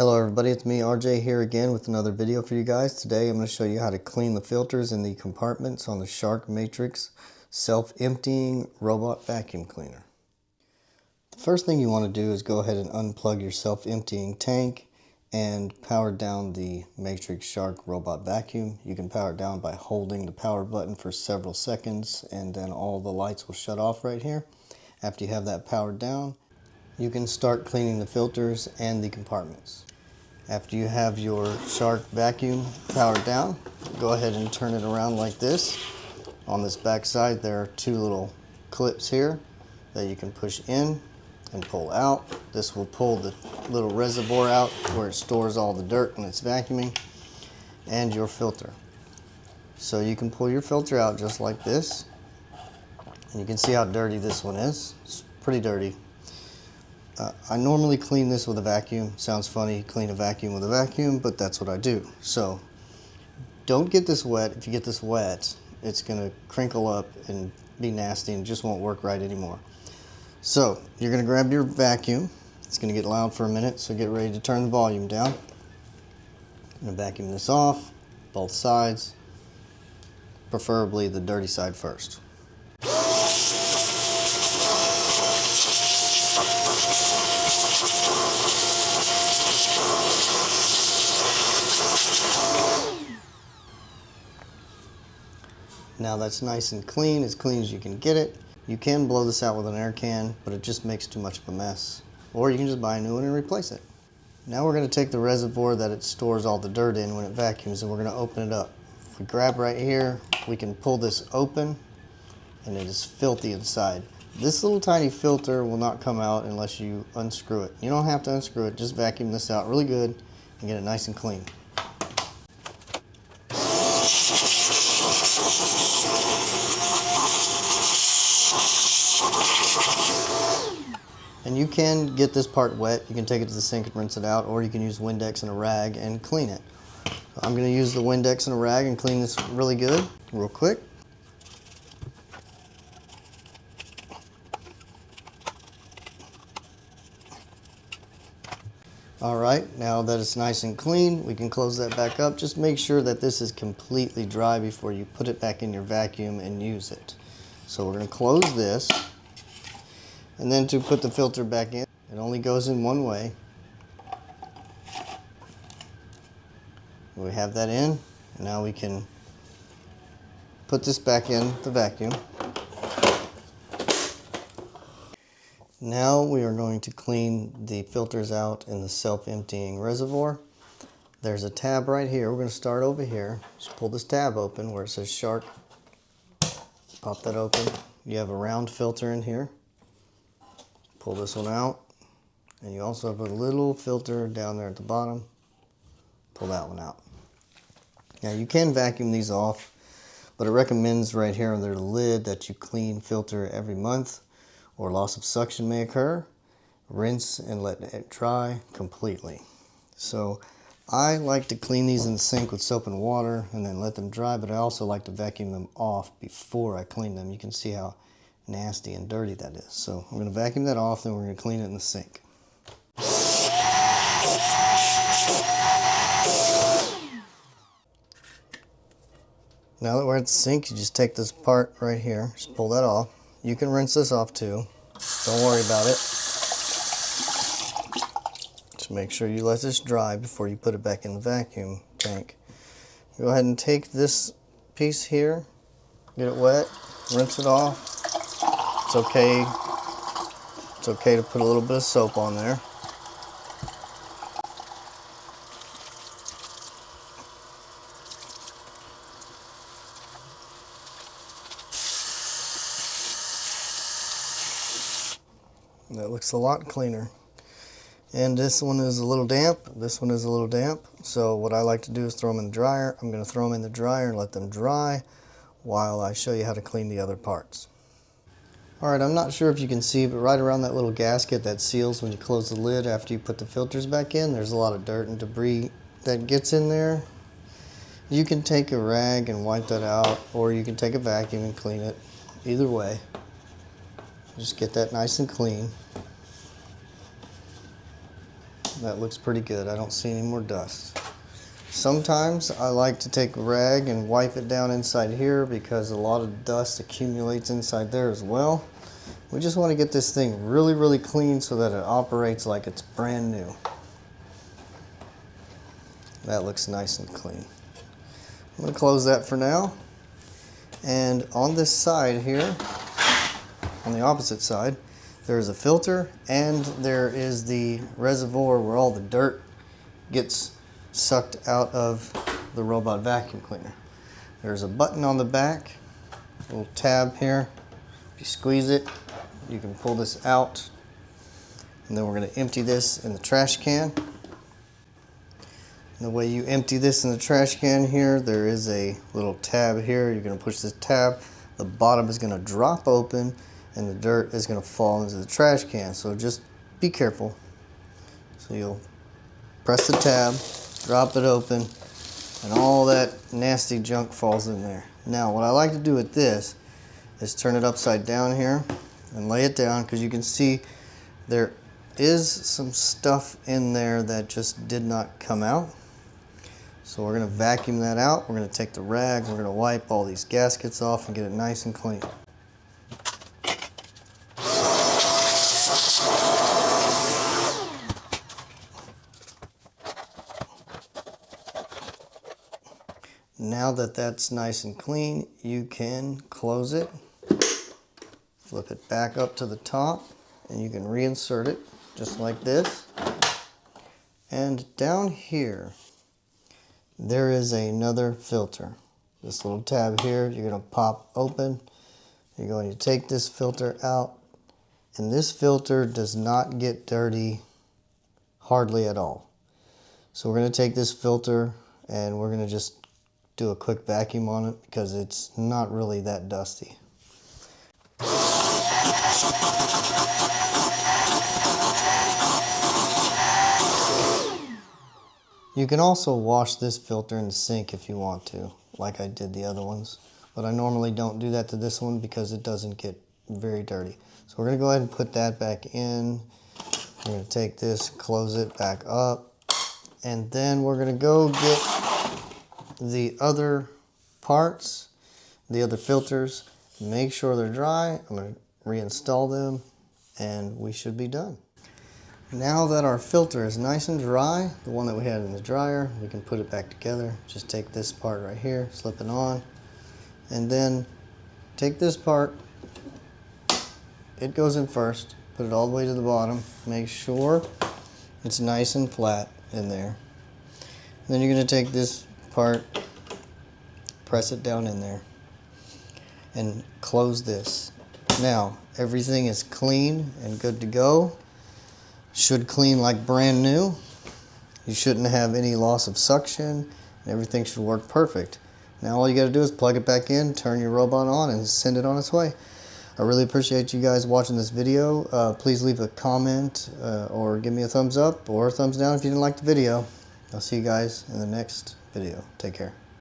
Hello everybody, it's me RJ here again with another video for you guys. Today I'm going to show you how to clean the filters in the compartments on the Shark Matrix self-emptying robot vacuum cleaner. The first thing you want to do is go ahead and unplug your self-emptying tank and power down the Matrix Shark robot vacuum. You can power it down by holding the power button for several seconds and then all the lights will shut off right here. After you have that powered down, you can start cleaning the filters and the compartments. After you have your Shark vacuum powered down, go ahead and turn it around like this. On this back side there are two little clips here that you can push in and pull out. This will pull the little reservoir out where it stores all the dirt when it's vacuuming, and your filter. So you can pull your filter out just like this, and you can see how dirty this one is. It's pretty dirty. I normally clean this with a vacuum. Sounds funny, clean a vacuum with a vacuum, but that's what I do. So don't get this wet. If you get this wet, it's going to crinkle up and be nasty and just won't work right anymore. So you're going to grab your vacuum. It's going to get loud for a minute, so get ready to turn the volume down. I'm going to vacuum this off, both sides, preferably the dirty side first. Now that's nice and clean as you can get it. You can blow this out with an air can, but it just makes too much of a mess. Or you can just buy a new one and replace it. Now we're going to take the reservoir that it stores all the dirt in when it vacuums, and we're going to open it up. If we grab right here, we can pull this open, and it is filthy inside. This little tiny filter will not come out unless you unscrew it. You don't have to unscrew it, just vacuum this out really good and get it nice and clean. And you can get this part wet. You can take it to the sink and rinse it out, or you can use Windex and a rag and clean it. I'm going to use the Windex and a rag and clean this really good, real quick. Alright, now that it's nice and clean, we can close that back up. Just make sure that this is completely dry before you put it back in your vacuum and use it. So we're going to close this. And then to put the filter back in, it only goes in one way. We have that in, and now we can put this back in the vacuum. Now we are going to clean the filters out in the self-emptying reservoir. There's a tab right here. We're going to start over here. Just pull this tab open where it says Shark. Pop that open. You have a round filter in here. Pull this one out, and you also have a little filter down there at the bottom. Pull that one out. Now you can vacuum these off, but it recommends right here under the lid that you clean filter every month or loss of suction may occur. Rinse and let it dry completely. So I like to clean these in the sink with soap and water and then let them dry, but I also like to vacuum them off before I clean them. You can see how nasty and dirty that is. So I'm going to vacuum that off, then we're going to clean it in the sink. Now that we're at the sink, you just take this part right here, just pull that off. You can rinse this off too. Don't worry about it. Just make sure you let this dry before you put it back in the vacuum tank. Go ahead and take this piece here, get it wet, rinse it off. It's okay to put a little bit of soap on there. That looks a lot cleaner. And this one is a little damp. This one is a little damp. So what I like to do is throw them in the dryer. I'm going to throw them in the dryer and let them dry while I show you how to clean the other parts. Alright, I'm not sure if you can see, but right around that little gasket that seals when you close the lid after you put the filters back in, there's a lot of dirt and debris that gets in there. You can take a rag and wipe that out, or you can take a vacuum and clean it. Either way, just get that nice and clean. That looks pretty good. I don't see any more dust. Sometimes I like to take a rag and wipe it down inside here because a lot of dust accumulates inside there as well. We just want to get this thing really, really clean so that it operates like it's brand new. That looks nice and clean. I'm going to close that for now. And on this side here, on the opposite side, there is a filter and there is the reservoir where all the dirt gets sucked out of the robot vacuum cleaner. There's a button on the back, a little tab here. If you squeeze it, you can pull this out. And then we're going to empty this in the trash can. And the way you empty this in the trash can here, there is a little tab here. You're going to push this tab. The bottom is going to drop open and the dirt is going to fall into the trash can. So just be careful. So you'll press the tab, drop it open, and all that nasty junk falls in there. Now what I like to do with this is turn it upside down here and lay it down, because you can see there is some stuff in there that just did not come out. So we're going to vacuum that out. We're going to take the rag, we're going to wipe all these gaskets off and get it nice and clean. Now that that's nice and clean, you can close it, flip it back up to the top, and you can reinsert it just like this. And down here, there is another filter. This little tab here, you're going to pop open. You're going to take this filter out, and this filter does not get dirty hardly at all. So we're going to take this filter and we're going to just do a quick vacuum on it because it's not really that dusty. You can also wash this filter in the sink if you want to, like I did the other ones. But I normally don't do that to this one because it doesn't get very dirty. So we're going to go ahead and put that back in. We're going to take this, close it back up, and then we're going to go get the other parts, the other filters, make sure they're dry. I'm going to reinstall them and we should be done. Now that our filter is nice and dry, the one that we had in the dryer, we can put it back together. Just take this part right here, slip it on, and then take this part, it goes in first, put it all the way to the bottom, make sure it's nice and flat in there. And then you're going to take this part, press it down in there, and close this. Now, everything is clean and good to go. Should clean like brand new. You shouldn't have any loss of suction, and everything should work perfect. Now all you got to do is plug it back in, turn your robot on, and send it on its way. I really appreciate you guys watching this video. Please leave a comment or give me a thumbs up or a thumbs down if you didn't like the video. I'll see you guys in the next video. Take care.